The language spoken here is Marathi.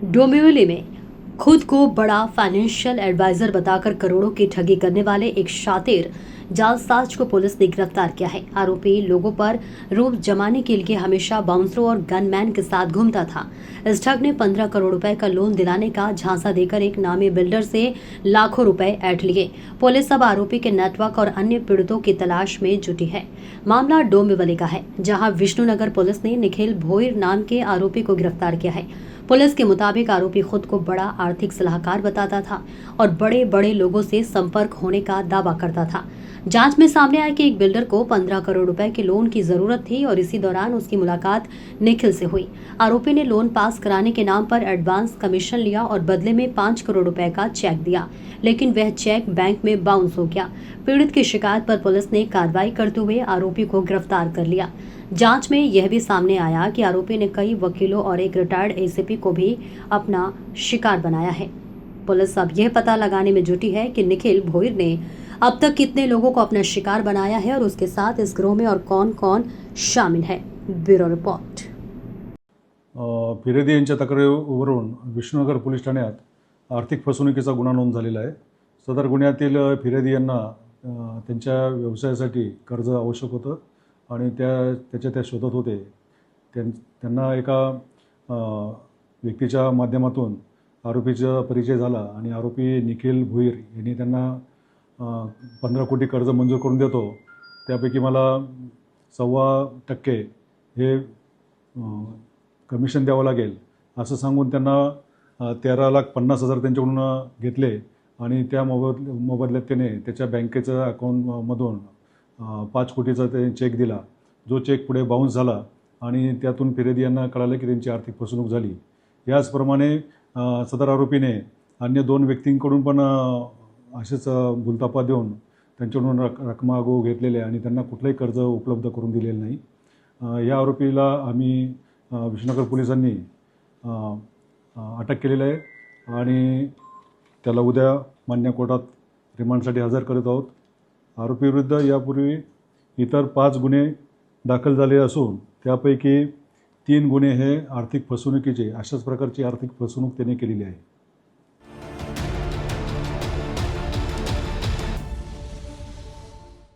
डोंबिवली में खुद को बड़ा फाइनेंशियल एडवाइजर बताकर करोड़ों की ठगी करने वाले एक शातिर जालसाज को पुलिस ने गिरफ्तार किया है। आरोपी लोगों पर रोब जमाने के लिए हमेशा बाउंसरों और गनमैन के साथ घूमता था। इस ठग ने 15 करोड़ रुपए का लोन दिलाने का झांसा देकर एक नामी बिल्डर से लाखों रुपए ऐंठ लिए। पुलिस अब आरोपी के नेटवर्क और अन्य पीड़ितों की तलाश में जुटी है। मामला डोंबिवली का है, जहां विष्णुनगर पुलिस ने निखिल भोईर नाम के आरोपी को गिरफ्तार किया है। पुलिस के मुताबिक आरोपी खुद को बड़ा आर्थिक सलाहकार बताता था और बड़े बड़े लोगों से संपर्क होने का दावा करता था। जांच में सामने आया कि एक बिल्डर को 15 करोड़ रुपए के लोन की जरूरत थी और इसी दौरान उसकी मुलाकात निखिल से हुई। आरोपी ने लोन पास कराने के नाम पर एडवांस कमीशन लिया और बदले में 5 करोड़ रुपए का चेक दिया, लेकिन वह चेक बैंक में बाउंस हो गया। पीड़ित की शिकायत पर पुलिस ने कार्रवाई करते हुए आरोपी को गिरफ्तार कर लिया। जांच में यह भी सामने आया कि आरोपी ने कई वकीलों और एक रिटायर्ड एसीपी को भी अपना शिकार बनाया है। पुलिस अब यह पता लगाने में जुटी है कि निखिल भोईर ने अब तक कितने लोगों को अपना शिकार बनाया है और उसके साथ इस गिरोह में और कौन कौन शामिल है। Bureau report. फिरेदी यांच्या तक्रारीवरून विष्णुनगर पोलीस ठाण्यात आर्थिक फसवणुकीचा गुन्हा नोंद झालेला आहे। सदर गुन्ह्यातील फिरेदी यांना त्यांच्या व्यवसायासाठी कर्ज आवश्यक होतं आणि त्या शोधत होते। त्यांना एका व्यक्तीच्या माध्यमातून आरोपीचा परिचय झाला आणि आरोपी निखिल भोईर यांनी त्यांना 15 कोटी कर्ज मंजूर करून देतो, त्यापैकी मला 1.25% हे कमिशन द्यावं लागेल असं सांगून त्यांना 13,50,000 त्यांच्याकडून घेतले आणि त्या मोबदल्यात त्याने त्याच्या बँकेच्या अकाउंटमधून 5 कोटीचा ते चेक दिला, जो चेक पुढे बाउन्स झाला आणि त्यातून फिरेदी यांना कळालं की त्यांची आर्थिक फसवणूक झाली। याचप्रमाणे सदर आरोपीने अन्य 2 व्यक्तींकडून पण असेच भूलथापा देऊन त्यांच्याकडून रकमा अगाऊ घेतलेले आणि त्यांना कुठलंही कर्ज उपलब्ध करून दिलेलं नाही। या आरोपीला आम्ही विष्णुनगर पोलिसांनी अटक केलेली आहे आणि त्याला उद्या मान्य कोर्टात रिमांडसाठी हजर करत आहोत। आरोपीविरुद्ध यापूर्वी इतर 5 गुन्हे दाखल झाले असून त्यापैकी 3 गुन्हे हे आर्थिक फसवणुकीचे, अशाच प्रकारची आर्थिक फसवणूक त्याने केलेली आहे।